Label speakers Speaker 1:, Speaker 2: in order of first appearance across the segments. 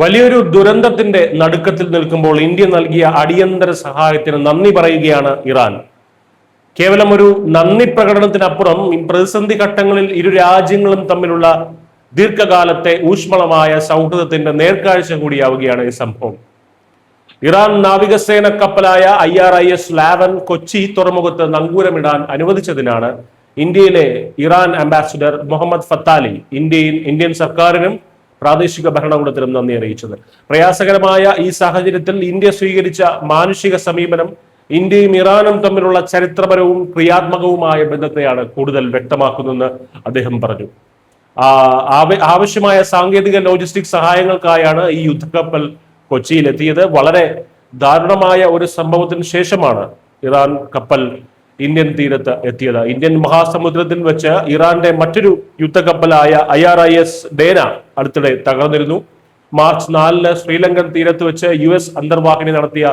Speaker 1: വലിയൊരു ദുരന്തത്തിന്റെ നടുക്കത്തിൽ നിൽക്കുമ്പോൾ ഇന്ത്യ നൽകിയ അടിയന്തര സഹായത്തിന് നന്ദി പറയുകയാണ് ഇറാൻ. കേവലം ഒരു നന്ദി പ്രകടനത്തിനപ്പുറം പ്രതിസന്ധി ഘട്ടങ്ങളിൽ ഇരു രാജ്യങ്ങളും തമ്മിലുള്ള ദീർഘകാലത്തെ ഊഷ്മളമായ സൗഹൃദത്തിന്റെ നേർക്കാഴ്ച കൂടിയാവുകയാണ് ഈ സംഭവം. ഇറാൻ നാവികസേന കപ്പലായ IRIS ലാവൻ കൊച്ചി തുറമുഖത്ത് നങ്കൂരമിടാൻ അനുവദിച്ചതിനാണ് ഇന്ത്യയിലെ ഇറാൻ അംബാസിഡർ മുഹമ്മദ് ഫത്താലി ഇന്ത്യൻ സർക്കാരിനും പ്രാദേശിക ഭരണകൂടത്തിനും നന്ദി അറിയിച്ചത്. പ്രയാസകരമായ ഈ സാഹചര്യത്തിൽ ഇന്ത്യ സ്വീകരിച്ച മാനുഷിക സമീപനം ഇന്ത്യയും ഇറാനും തമ്മിലുള്ള ചരിത്രപരവും ക്രിയാത്മകവുമായ ബന്ധത്തെയാണ് കൂടുതൽ വ്യക്തമാക്കുന്നതെന്ന് അദ്ദേഹം പറഞ്ഞു. ആവശ്യമായ സാങ്കേതിക ലോജിസ്റ്റിക് സഹായങ്ങൾക്കായാണ് ഈ യുദ്ധക്കപ്പൽ കൊച്ചിയിൽ എത്തിയത്. വളരെ ദാരുണമായ ഒരു സംഭവത്തിന് ശേഷമാണ് ഇറാൻ കപ്പൽ ഇന്ത്യൻ തീരത്ത് എത്തിയത്. ഇന്ത്യൻ മഹാസമുദ്രത്തിൽ വെച്ച് ഇറാന്റെ മറ്റൊരു യുദ്ധക്കപ്പലായ IRIS ഡേന അടുത്തിടെ തകർന്നിരുന്നു. മാർച്ച് 4 ശ്രീലങ്കൻ തീരത്ത് വെച്ച് US അന്തർവാഹിനി നടത്തിയ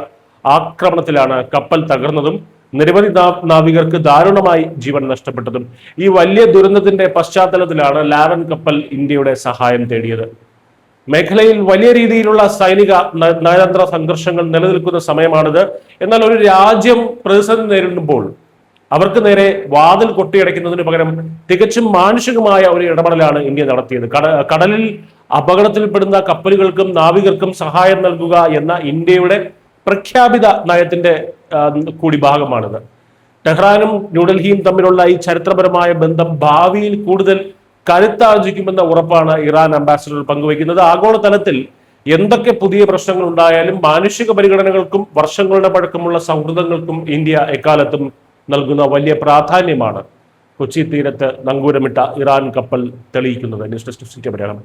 Speaker 1: ആക്രമണത്തിലാണ് കപ്പൽ തകർന്നതും നിരവധി നാവികർക്ക് ദാരുണമായി ജീവൻ നഷ്ടപ്പെട്ടതും. ഈ വലിയ ദുരന്തത്തിന്റെ പശ്ചാത്തലത്തിലാണ് ലാവൻ കപ്പൽ ഇന്ത്യയുടെ സഹായം തേടിയത്. മേഖലയിൽ വലിയ രീതിയിലുള്ള സൈനിക നയതന്ത്ര സംഘർഷങ്ങൾ നിലനിൽക്കുന്ന സമയമാണിത്. എന്നാൽ ഒരു രാജ്യം പ്രതിസന്ധി നേരിടുമ്പോൾ അവർക്ക് നേരെ വാതിൽ കൊട്ടിയടയ്ക്കുന്നതിന് പകരം തികച്ചും മാനുഷികമായ ഒരു ഇടപെടലാണ് ഇന്ത്യ നടത്തിയത്. കടലിൽ അപകടത്തിൽപ്പെടുന്ന കപ്പലുകൾക്കും നാവികർക്കും സഹായം നൽകുക എന്ന ഇന്ത്യയുടെ പ്രഖ്യാപിത നയത്തിന്റെ കൂടി ഭാഗമാണിത്. ടെഹ്റാനും ന്യൂഡൽഹിയും തമ്മിലുള്ള ഈ ചരിത്രപരമായ ബന്ധം ഭാവിയിൽ കൂടുതൽ കരുത്താർജിക്കുമെന്ന ഉറപ്പാണ് ഇറാൻ അംബാസിഡർ പങ്കുവയ്ക്കുന്നത്. ആഗോളതലത്തിൽ എന്തൊക്കെ പുതിയ പ്രശ്നങ്ങൾ ഉണ്ടായാലും മാനുഷിക പരിഗണനകൾക്കും വർഷങ്ങളുടെ പഴക്കമുള്ള സൗഹൃദങ്ങൾക്കും ഇന്ത്യ എക്കാലത്തും നൽകുന്ന വലിയ പ്രാധാന്യമാണ് കൊച്ചി തീരത്ത് നങ്കൂരമിട്ട ഇറാൻ കപ്പൽ തെളിയിക്കുന്നത്. News desk Malayalam.